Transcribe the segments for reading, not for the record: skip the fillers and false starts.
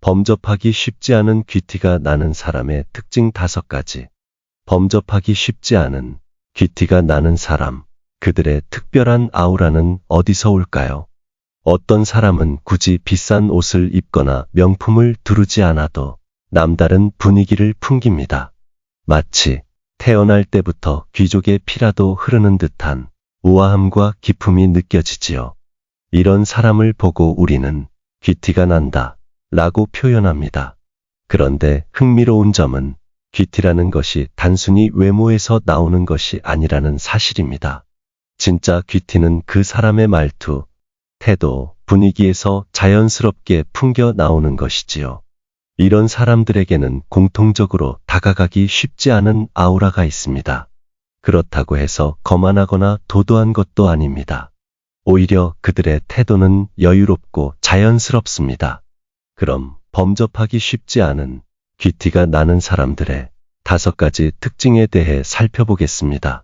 범접하기 쉽지 않은 귀티가 나는 사람의 특징 5가지. 범접하기 쉽지 않은 귀티가 나는 사람, 그들의 특별한 아우라는 어디서 올까요? 어떤 사람은 굳이 비싼 옷을 입거나 명품을 두르지 않아도 남다른 분위기를 풍깁니다. 마치 태어날 때부터 귀족의 피라도 흐르는 듯한 우아함과 기품이 느껴지지요. 이런 사람을 보고 우리는 귀티가 난다 라고 표현합니다. 그런데 흥미로운 점은 귀티라는 것이 단순히 외모에서 나오는 것이 아니라는 사실입니다. 진짜 귀티는 그 사람의 말투, 태도, 분위기에서 자연스럽게 풍겨 나오는 것이지요. 이런 사람들에게는 공통적으로 다가가기 쉽지 않은 아우라가 있습니다. 그렇다고 해서 거만하거나 도도한 것도 아닙니다. 오히려 그들의 태도는 여유롭고 자연스럽습니다. 그럼 범접하기 쉽지 않은 귀티가 나는 사람들의 5가지 특징에 대해 살펴보겠습니다.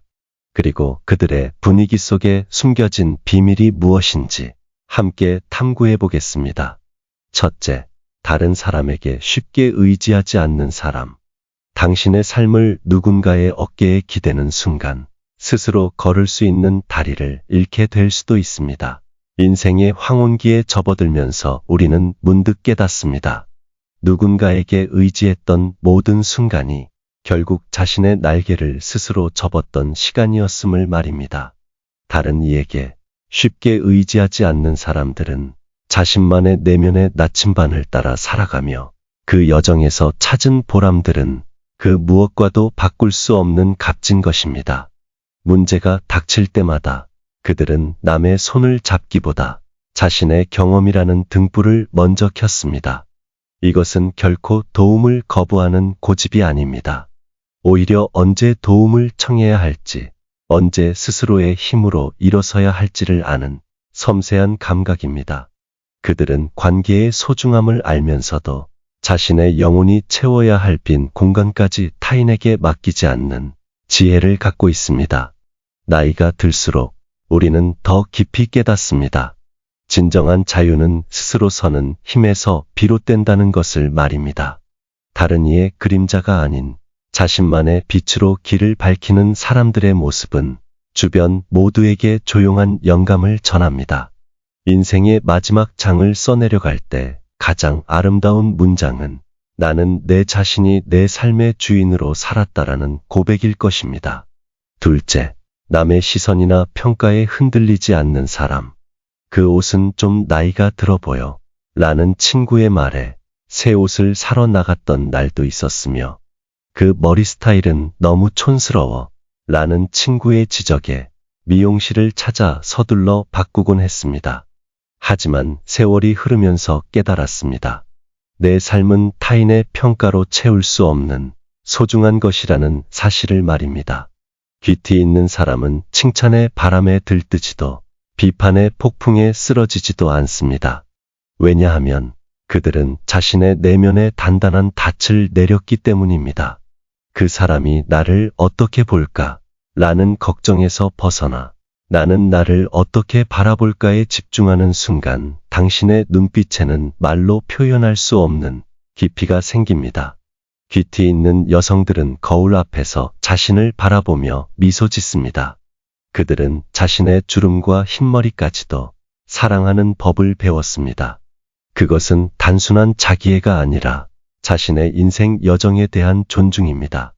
그리고 그들의 분위기 속에 숨겨진 비밀이 무엇인지 함께 탐구해 보겠습니다. 첫째, 다른 사람에게 쉽게 의지하지 않는 사람. 당신의 삶을 누군가의 어깨에 기대는 순간 스스로 걸을 수 있는 다리를 잃게 될 수도 있습니다. 인생의 황혼기에 접어들면서 우리는 문득 깨닫습니다. 누군가에게 의지했던 모든 순간이 결국 자신의 날개를 스스로 접었던 시간이었음을 말입니다. 다른 이에게 쉽게 의지하지 않는 사람들은 자신만의 내면의 나침반을 따라 살아가며 그 여정에서 찾은 보람들은 그 무엇과도 바꿀 수 없는 값진 것입니다. 문제가 닥칠 때마다 그들은 남의 손을 잡기보다 자신의 경험이라는 등불을 먼저 켰습니다. 이것은 결코 도움을 거부하는 고집이 아닙니다. 오히려 언제 도움을 청해야 할지, 언제 스스로의 힘으로 일어서야 할지를 아는 섬세한 감각입니다. 그들은 관계의 소중함을 알면서도 자신의 영혼이 채워야 할 빈 공간까지 타인에게 맡기지 않는 지혜를 갖고 있습니다. 나이가 들수록 우리는 더 깊이 깨닫습니다. 진정한 자유는 스스로 서는 힘에서 비롯된다는 것을 말입니다. 다른 이의 그림자가 아닌 자신만의 빛으로 길을 밝히는 사람들의 모습은 주변 모두에게 조용한 영감을 전합니다. 인생의 마지막 장을 써내려갈 때 가장 아름다운 문장은 나는 내 자신이 내 삶의 주인으로 살았다라는 고백일 것입니다. 둘째, 남의 시선이나 평가에 흔들리지 않는 사람. 그 옷은 좀 나이가 들어 보여 라는 친구의 말에 새 옷을 사러 나갔던 날도 있었으며 그 머리 스타일은 너무 촌스러워 라는 친구의 지적에 미용실을 찾아 서둘러 바꾸곤 했습니다. 하지만 세월이 흐르면서 깨달았습니다. 내 삶은 타인의 평가로 채울 수 없는 소중한 것이라는 사실을 말입니다. 귀티 있는 사람은 칭찬의 바람에 들뜨지도 비판의 폭풍에 쓰러지지도 않습니다. 왜냐하면 그들은 자신의 내면에 단단한 닻을 내렸기 때문입니다. 그 사람이 나를 어떻게 볼까? 라는 걱정에서 벗어나 나는 나를 어떻게 바라볼까에 집중하는 순간 당신의 눈빛에는 말로 표현할 수 없는 깊이가 생깁니다. 귀티 있는 여성들은 거울 앞에서 자신을 바라보며 미소 짓습니다. 그들은 자신의 주름과 흰머리까지도 사랑하는 법을 배웠습니다. 그것은 단순한 자기애가 아니라 자신의 인생 여정에 대한 존중입니다.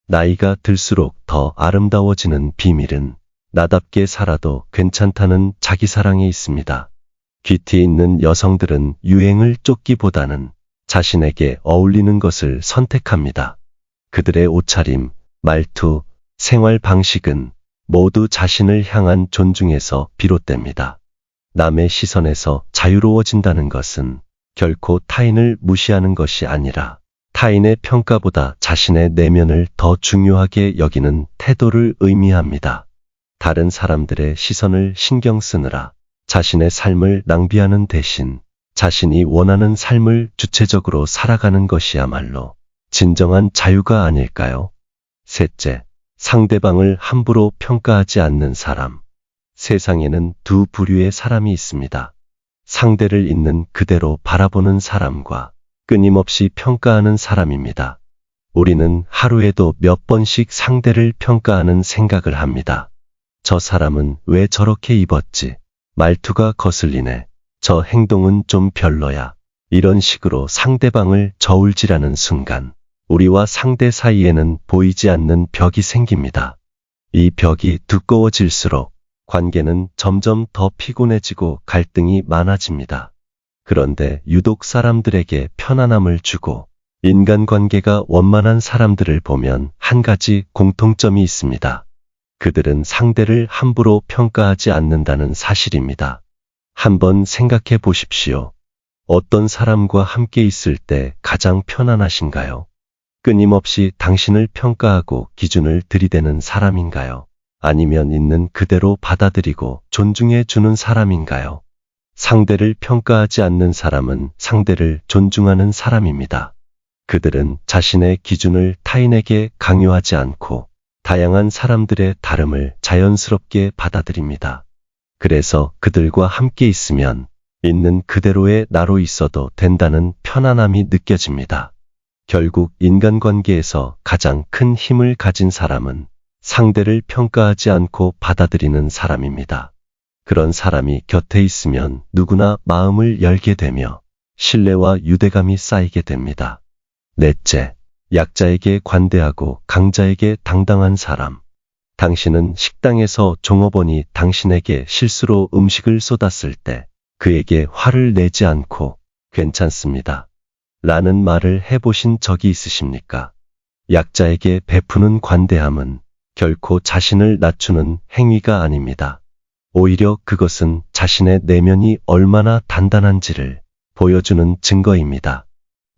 나이가 들수록 더 아름다워지는 비밀은 나답게 살아도 괜찮다는 자기사랑에 있습니다. 귀티 있는 여성들은 유행을 쫓기보다는 자신에게 어울리는 것을 선택합니다. 그들의 옷차림, 말투, 생활 방식은 모두 자신을 향한 존중에서 비롯됩니다. 남의 시선에서 자유로워진다는 것은 결코 타인을 무시하는 것이 아니라 타인의 평가보다 자신의 내면을 더 중요하게 여기는 태도를 의미합니다. 다른 사람들의 시선을 신경 쓰느라 자신의 삶을 낭비하는 대신 자신이 원하는 삶을 주체적으로 살아가는 것이야말로 진정한 자유가 아닐까요? 셋째, 상대방을 함부로 평가하지 않는 사람. 세상에는 두 부류의 사람이 있습니다. 상대를 있는 그대로 바라보는 사람과 끊임없이 평가하는 사람입니다. 우리는 하루에도 몇 번씩 상대를 평가하는 생각을 합니다. 저 사람은 왜 저렇게 입었지? 말투가 거슬리네. 저 행동은 좀 별로야. 이런 식으로 상대방을 저울질하는 순간 우리와 상대 사이에는 보이지 않는 벽이 생깁니다. 이 벽이 두꺼워질수록 관계는 점점 더 피곤해지고 갈등이 많아집니다. 그런데 유독 사람들에게 편안함을 주고 인간관계가 원만한 사람들을 보면 한 가지 공통점이 있습니다. 그들은 상대를 함부로 평가하지 않는다는 사실입니다. 한번 생각해 보십시오. 어떤 사람과 함께 있을 때 가장 편안하신가요? 끊임없이 당신을 평가하고 기준을 들이대는 사람인가요? 아니면 있는 그대로 받아들이고 존중해 주는 사람인가요? 상대를 평가하지 않는 사람은 상대를 존중하는 사람입니다. 그들은 자신의 기준을 타인에게 강요하지 않고 다양한 사람들의 다름을 자연스럽게 받아들입니다. 그래서 그들과 함께 있으면 있는 그대로의 나로 있어도 된다는 편안함이 느껴집니다. 결국 인간관계에서 가장 큰 힘을 가진 사람은 상대를 평가하지 않고 받아들이는 사람입니다. 그런 사람이 곁에 있으면 누구나 마음을 열게 되며 신뢰와 유대감이 쌓이게 됩니다. 넷째, 약자에게 관대하고 강자에게 당당한 사람. 당신은 식당에서 종업원이 당신에게 실수로 음식을 쏟았을 때 그에게 화를 내지 않고 괜찮습니다. 라는 말을 해보신 적이 있으십니까? 약자에게 베푸는 관대함은 결코 자신을 낮추는 행위가 아닙니다. 오히려 그것은 자신의 내면이 얼마나 단단한지를 보여주는 증거입니다.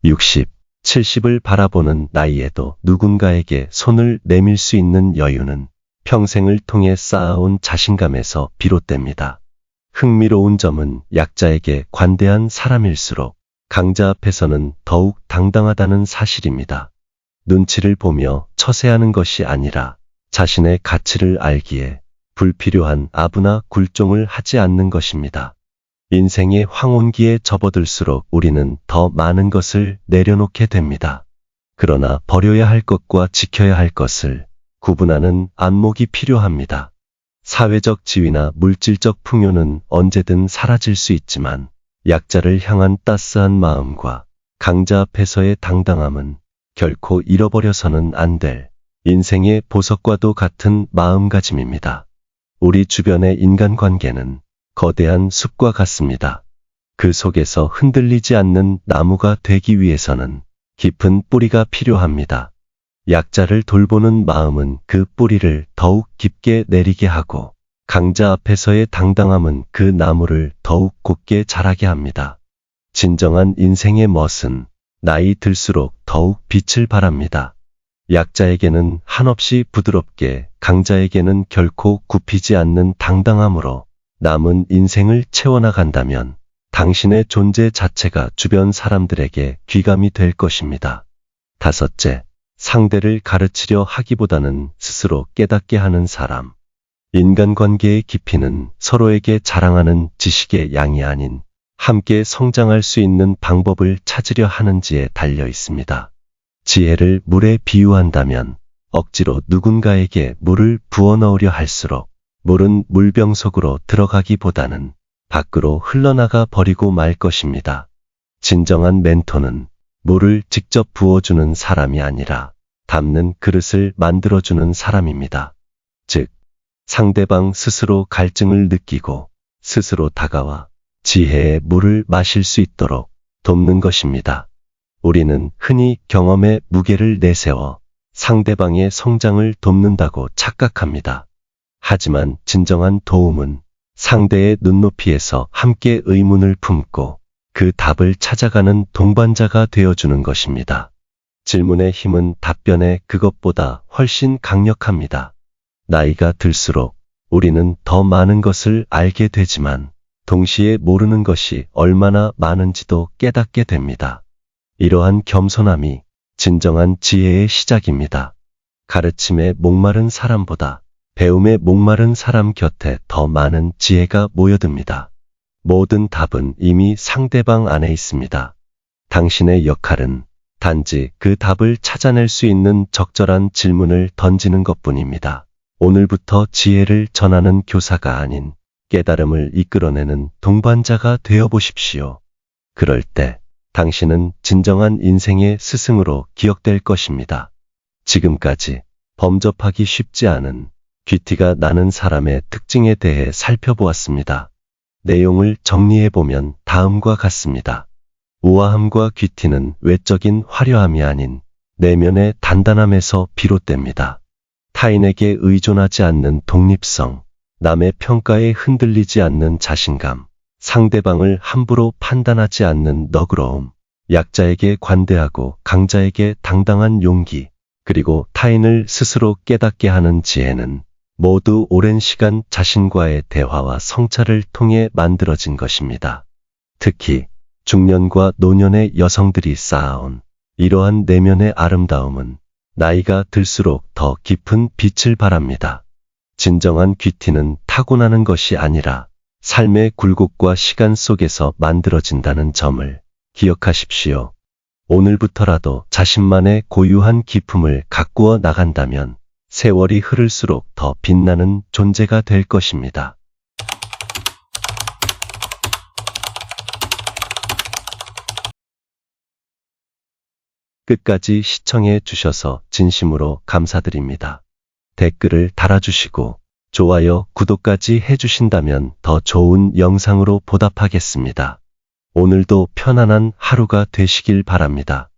60, 70을 바라보는 나이에도 누군가에게 손을 내밀 수 있는 여유는 평생을 통해 쌓아온 자신감에서 비롯됩니다. 흥미로운 점은 약자에게 관대한 사람일수록 강자 앞에서는 더욱 당당하다는 사실입니다. 눈치를 보며 처세하는 것이 아니라 자신의 가치를 알기에 불필요한 아부나 굴종을 하지 않는 것입니다. 인생의 황혼기에 접어들수록 우리는 더 많은 것을 내려놓게 됩니다. 그러나 버려야 할 것과 지켜야 할 것을 구분하는 안목이 필요합니다. 사회적 지위나 물질적 풍요는 언제든 사라질 수 있지만 약자를 향한 따스한 마음과 강자 앞에서의 당당함은 결코 잃어버려서는 안 될 인생의 보석과도 같은 마음가짐입니다. 우리 주변의 인간관계는 거대한 숲과 같습니다. 그 속에서 흔들리지 않는 나무가 되기 위해서는 깊은 뿌리가 필요합니다. 약자를 돌보는 마음은 그 뿌리를 더욱 깊게 내리게 하고 강자 앞에서의 당당함은 그 나무를 더욱 곧게 자라게 합니다. 진정한 인생의 멋은 나이 들수록 더욱 빛을 발합니다. 약자에게는 한없이 부드럽게, 강자에게는 결코 굽히지 않는 당당함으로 남은 인생을 채워나간다면 당신의 존재 자체가 주변 사람들에게 귀감이 될 것입니다. 다섯째, 상대를 가르치려 하기보다는 스스로 깨닫게 하는 사람. 인간관계의 깊이는 서로에게 자랑하는 지식의 양이 아닌 함께 성장할 수 있는 방법을 찾으려 하는지에 달려 있습니다. 지혜를 물에 비유한다면 억지로 누군가에게 물을 부어 넣으려 할수록 물은 물병 속으로 들어가기보다는 밖으로 흘러나가 버리고 말 것입니다. 진정한 멘토는 물을 직접 부어주는 사람이 아니라 담는 그릇을 만들어주는 사람입니다. 즉, 상대방 스스로 갈증을 느끼고 스스로 다가와 지혜의 물을 마실 수 있도록 돕는 것입니다. 우리는 흔히 경험의 무게를 내세워 상대방의 성장을 돕는다고 착각합니다. 하지만 진정한 도움은 상대의 눈높이에서 함께 의문을 품고 그 답을 찾아가는 동반자가 되어주는 것입니다. 질문의 힘은 답변의 그것보다 훨씬 강력합니다. 나이가 들수록 우리는 더 많은 것을 알게 되지만 동시에 모르는 것이 얼마나 많은지도 깨닫게 됩니다. 이러한 겸손함이 진정한 지혜의 시작입니다. 가르침에 목마른 사람보다 배움에 목마른 사람 곁에 더 많은 지혜가 모여듭니다. 모든 답은 이미 상대방 안에 있습니다. 당신의 역할은 단지 그 답을 찾아낼 수 있는 적절한 질문을 던지는 것뿐입니다. 오늘부터 지혜를 전하는 교사가 아닌 깨달음을 이끌어내는 동반자가 되어 보십시오. 그럴 때 당신은 진정한 인생의 스승으로 기억될 것입니다. 지금까지 범접하기 쉽지 않은 귀티가 나는 사람의 특징에 대해 살펴보았습니다. 내용을 정리해보면 다음과 같습니다. 우아함과 귀티는 외적인 화려함이 아닌 내면의 단단함에서 비롯됩니다. 타인에게 의존하지 않는 독립성, 남의 평가에 흔들리지 않는 자신감, 상대방을 함부로 판단하지 않는 너그러움, 약자에게 관대하고 강자에게 당당한 용기, 그리고 타인을 스스로 깨닫게 하는 지혜는 모두 오랜 시간 자신과의 대화와 성찰을 통해 만들어진 것입니다. 특히 중년과 노년의 여성들이 쌓아온 이러한 내면의 아름다움은 나이가 들수록 더 깊은 빛을 발합니다. 진정한 귀티는 타고나는 것이 아니라 삶의 굴곡과 시간 속에서 만들어진다는 점을 기억하십시오. 오늘부터라도 자신만의 고유한 기품을 가꾸어 나간다면 세월이 흐를수록 더 빛나는 존재가 될 것입니다. 끝까지 시청해 주셔서 진심으로 감사드립니다. 댓글을 달아주시고 좋아요, 구독까지 해주신다면 더 좋은 영상으로 보답하겠습니다. 오늘도 편안한 하루가 되시길 바랍니다.